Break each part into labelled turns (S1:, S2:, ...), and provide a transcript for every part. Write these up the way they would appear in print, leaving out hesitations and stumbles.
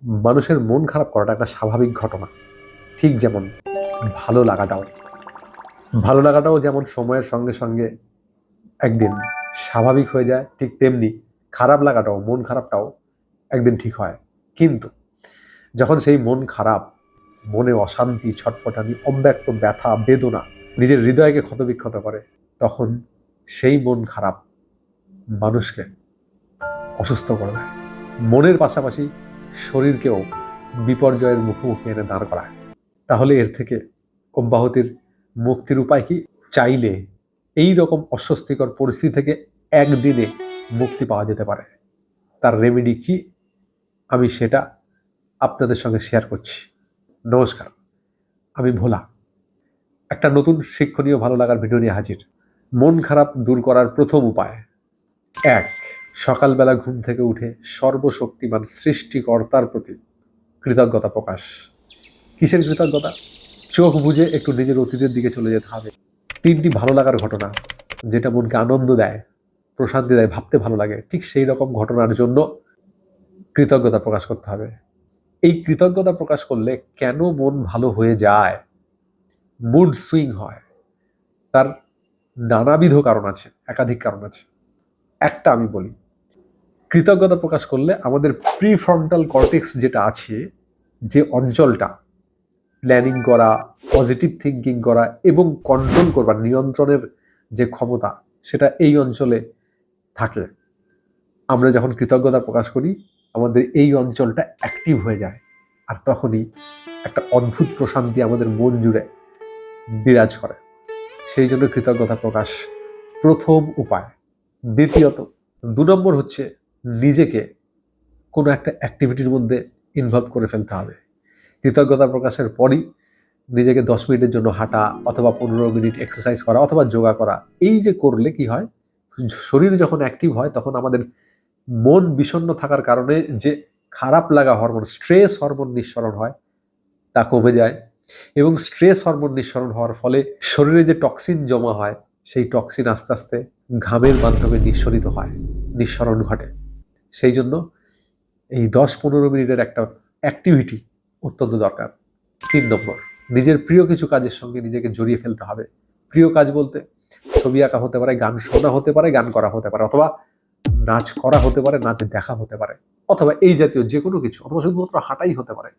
S1: মানুষের মন খারাপ করাটা একটা স্বাভাবিক ঘটনা, ঠিক যেমন ভালো লাগাটাও। ভালো লাগাটাও যেমন সময়ের সঙ্গে সঙ্গে একদিন স্বাভাবিক হয়ে যায়, ঠিক তেমনি খারাপ লাগাটাও, মন খারাপটাও একদিন ঠিক হয়। কিন্তু যখন সেই মন খারাপ, মনে অশান্তি, ছটফটানি, অব্যক্ত ব্যথা, বেদনা নিজের হৃদয়কে ক্ষতবিক্ষত করে, তখন সেই মন খারাপ মানুষকে অসুস্থ করে দেয়, মনের পাশাপাশি শরীরকেও বিপর্যয়ের মুখোমুখি এনে দাঁড় করায়। তাহলে এর থেকে অব্যাহতির মুক্তির উপায় কি? চাইলে এই রকম অস্বস্তিকর পরিস্থিতি থেকে একদিনে মুক্তি পাওয়া যেতে পারে। তার রেমেডি কি, আমি সেটা আপনাদের সঙ্গে শেয়ার করছি। নমস্কার, আমি ভোলা। একটা নতুন শিক্ষণীয় ভালো লাগার ভিডিও নিয়ে হাজির। মন খারাপ দূর করার প্রথম উপায়: 1. সকালবেলা ঘুম থেকে উঠে সর্বশক্তিমান সৃষ্টিকর্তার প্রতি কৃতজ্ঞতা প্রকাশ। কিসের কৃতজ্ঞতা? চোখ বুজে একটু নিজের অতীতের দিকে চলে যেতে হবে। 3টি ভালো লাগার ঘটনা, যেটা মনকে আনন্দ দেয়, প্রশান্তি দেয়, ভাবতে ভালো লাগে, ঠিক সেই রকম ঘটনার জন্য কৃতজ্ঞতা প্রকাশ করতে হবে। এই কৃতজ্ঞতা প্রকাশ করলে কেন মন ভালো হয়ে যায়, মুড সুইং হয়, তার নানাবিধ কারণ আছে, একাধিক কারণ আছে। একটা আমি বলি, কৃতজ্ঞতা প্রকাশ করলে আমাদের প্রিফ্রন্টাল কর্টেক্স যেটা আছে, যে অঞ্চলটা প্ল্যানিং করা, পজিটিভ থিঙ্কিং করা এবং কন্ট্রোল করবা, নিয়ন্ত্রণের যে ক্ষমতা, সেটা এই অঞ্চলে থাকে। আমরা যখন কৃতজ্ঞতা প্রকাশ করি, আমাদের এই অঞ্চলটা অ্যাক্টিভ হয়ে যায়, আর তখনই একটা অদ্ভুত প্রশান্তি আমাদের মন জুড়ে বিরাজ করে। সেই জন্য কৃতজ্ঞতা প্রকাশ প্রথম উপায়। দ্বিতীয়ত, 2 নম্বর হচ্ছে নিজেকে কোনো একটা অ্যাক্টিভিটির মধ্যে ইনভলভ করে ফেলতে হবে। কৃতজ্ঞতা প্রকাশের পরই নিজেকে 10 মিনিটের জন্য হাঁটা, অথবা 15 মিনিট এক্সারসাইজ করা, অথবা যোগা করা। এই যে করলে কি হয়, শরীর যখন অ্যাক্টিভ হয় তখন আমাদের মন বিষণ্ণ থাকার কারণে যে খারাপ লাগা হরমোন, স্ট্রেস হরমোন নিঃসরণ হয়, তা কমে যায়। এবং স্ট্রেস হরমোন নিঃসরণ হওয়ার ফলে শরীরে যে টক্সিন জমা হয়, সেই টক্সিন আস্তে আস্তে ঘামের মাধ্যমে নিঃসরিত হয়, নিঃসরণ ঘটে। সেই জন্য এই 10-15 মিনিটের একটা অ্যাক্টিভিটি অত্যন্ত দরকার। 3 নম্বর, নিজের প্রিয় কিছু কাজের সঙ্গে নিজেকে জড়িয়ে ফেলতে হবে। প্রিয় কাজ বলতে ছবি আঁকা হতে পারে, গান শোনা হতে পারে, গান করা হতে পারে, অথবা নাচ করা হতে পারে, নাচ দেখা হতে পারে, অথবা এই জাতীয় যে কোনো কিছু, অথবা শুধুমাত্র হাঁটাই হতে পারে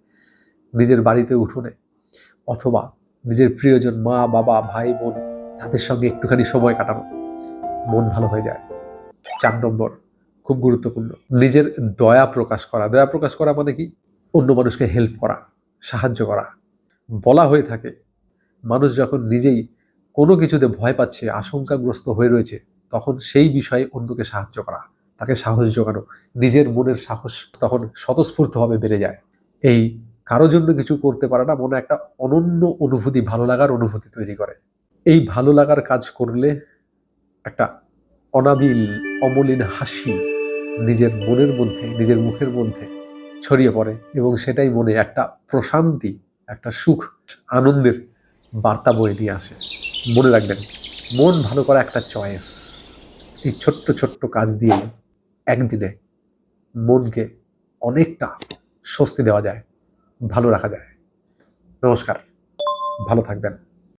S1: নিজের বাড়িতে উঠোনে, অথবা নিজের প্রিয়জন, মা বাবা, ভাই বোন, তাদের সঙ্গে একটুখানি সময় কাটানো, মন ভালো হয়ে যায়। 4 নম্বর, খুব গুরুত্বপূর্ণ, নিজের দয়া প্রকাশ করা। দয়া প্রকাশ করা মানে কি? অন্য মানুষকে হেল্প করা, সাহায্য করা। বলা হয়ে থাকে, মানুষ যখন নিজেই কোনো কিছুতে ভয় পাচ্ছে, আশঙ্কাগ্রস্ত হয়ে রয়েছে, তখন সেই বিষয়ে অন্যকে সাহায্য করা, তাকে সাহস জোগানো, নিজের মনের সাহস তখন স্বতঃস্ফূর্তভাবে বেড়ে যায়। এই কারো জন্য কিছু করতে পারাটা মনে একটা অনন্য অনুভূতি, ভালো লাগার অনুভূতি তৈরি করে। এই ভালো লাগার কাজ করলে একটা অনাবিল, অমলিন হাসি নিজের মনের মধ্যে, নিজের মুখের মধ্যে ছড়িয়ে পড়ে, এবং সেটাই মনে একটা প্রশান্তি, একটা সুখ, আনন্দের বার্তা বয়ে নিয়ে আসে। মনে রাখবেন, মন ভালো করা একটা চয়েস। এই ছোট্ট ছোট্ট কাজ দিয়ে একদিনে মনকে অনেকটা স্বস্তি দেওয়া যায়, ভালো রাখা যায়। নমস্কার, ভালো থাকবেন।